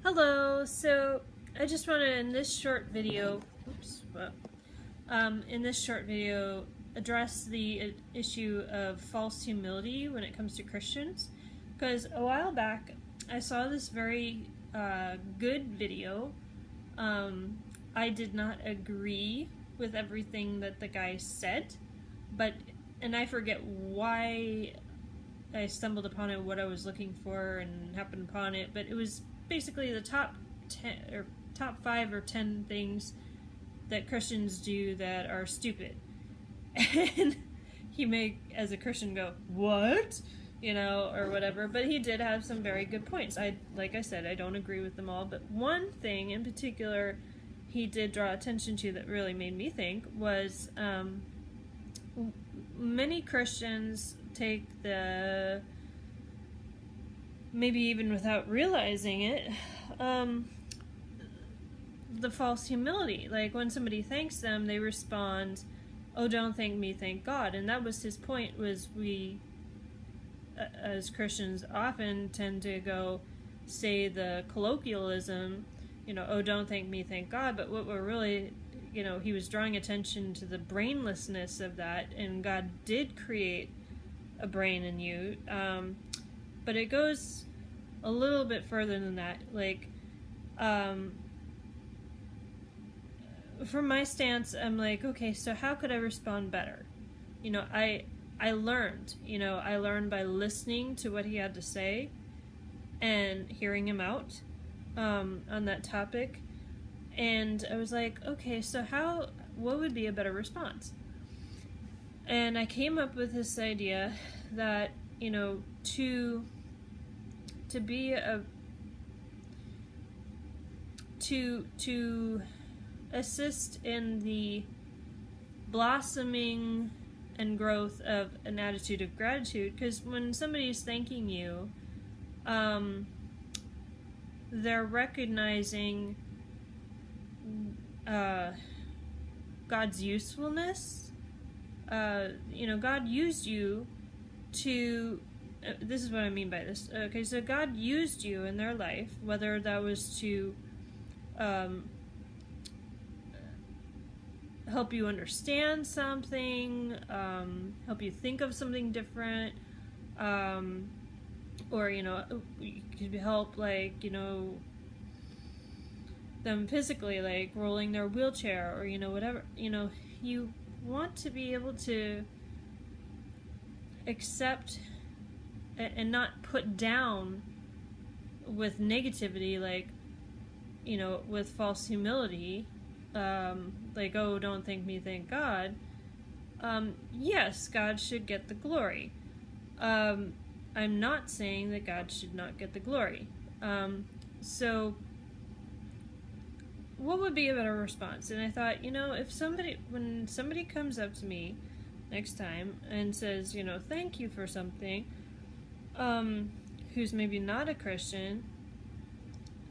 Hello, so I just want to, in this short video, address the issue of false humility when it comes to Christians. Because a while back, I saw this very good video. I did not agree with everything that the guy said, and I forget why I stumbled upon it, what I was looking for, and happened upon it, but it was basically the top 10 or top 5 or 10 things that Christians do that are stupid. And he may, as a Christian, go, "What?" Or whatever, but he did have some very good points. Like I said, I don't agree with them all, but one thing in particular he did draw attention to that really made me think was many Christians take maybe even without realizing it, the false humility. Like when somebody thanks them, they respond, "Oh, don't thank me, thank God." And that was his point, was we, as Christians, often tend to go say the colloquialism, "Oh, don't thank me, thank God." But what we're really, he was drawing attention to the brainlessness of that, and God did create a brain in you. But it goes a little bit further than that. Like, from my stance, I'm like, okay, so how could I respond better? I learned, I learned by listening to what he had to say and hearing him out on that topic. And I was like, okay, so what would be a better response? And I came up with this idea that, to be to assist in the blossoming and growth of an attitude of gratitude, because when somebody is thanking you, they're recognizing God's usefulness. God used you to, this is what I mean by this. Okay, so God used you in their life, whether that was to help you understand something, help you think of something different, or, you could help, like, them physically, like rolling their wheelchair, or, whatever. You want to be able to accept and not put down with negativity, like, with false humility, like, "Oh, don't thank me, thank God." Yes, God should get the glory. I'm not saying that God should not get the glory. So what would be a better response? And I thought, when somebody comes up to me next time and says, "Thank you for something," who's maybe not a Christian,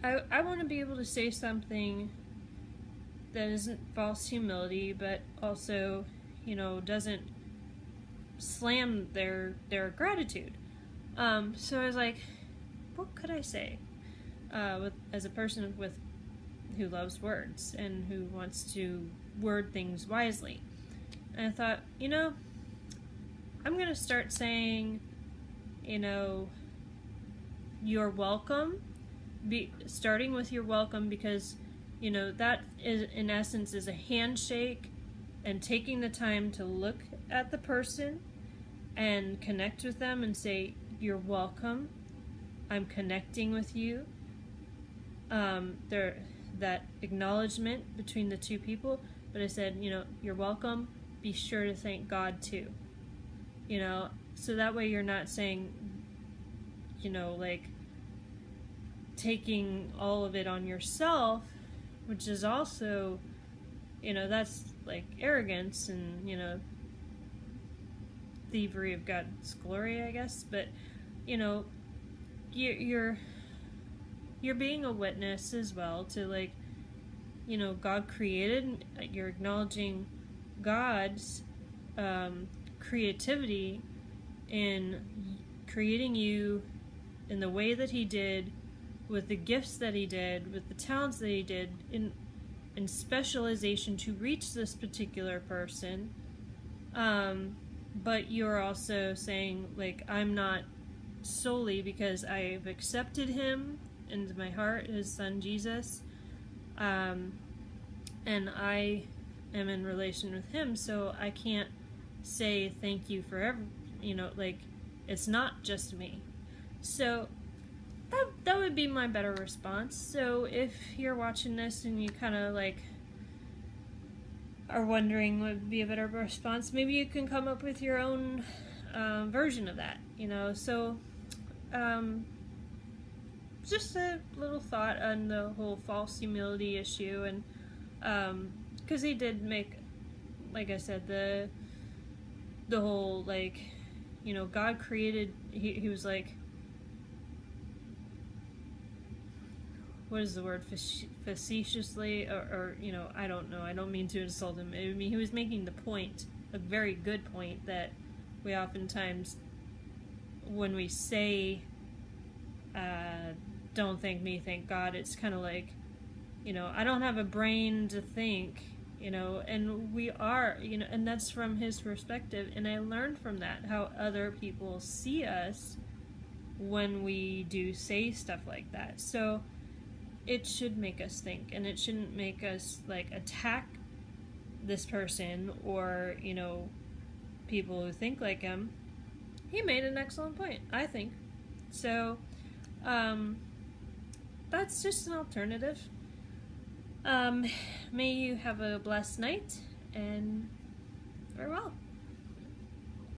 I want to be able to say something that isn't false humility, but also, doesn't slam their gratitude. So I was like, what could I say? As a person who loves words and who wants to word things wisely. And I thought, I'm going to start saying, "You're welcome," starting with "you're welcome," because, that is, in essence, is a handshake and taking the time to look at the person and connect with them and say, "You're welcome. I'm connecting with you." That acknowledgement between the two people. But I said, "You're welcome. Be sure to thank God too." So that way you're not saying, like, taking all of it on yourself, which is also, that's like arrogance and, thievery of God's glory, I guess. But, you're being a witness as well to, like, God created, you're acknowledging God's creativity in creating you in the way that he did, with the gifts that he did, with the talents that he did, in specialization to reach this particular person. But you're also saying, like, I'm not solely because I've accepted him into my heart, his son Jesus, and I am in relation with him, so I can't say thank you for like, it's not just me. So that would be my better response. So if you're watching this and you kind of like are wondering what would be a better response, maybe you can come up with your own version of that, so just a little thought on the whole false humility issue. And because he did make, like I said, the whole, like, God created, he was like, what is the word, facetiously, or I don't know, I don't mean to insult him. I mean, he was making the point, a very good point, that we oftentimes, when we say, don't thank me, thank God, it's kind of like, I don't have a brain to think, and we are, and that's from his perspective, and I learned from that, how other people see us when we do say stuff like that. So it should make us think, and it shouldn't make us, like, attack this person or, people who think like him. He made an excellent point, I think. So, that's just an alternative. May you have a blessed night, and farewell.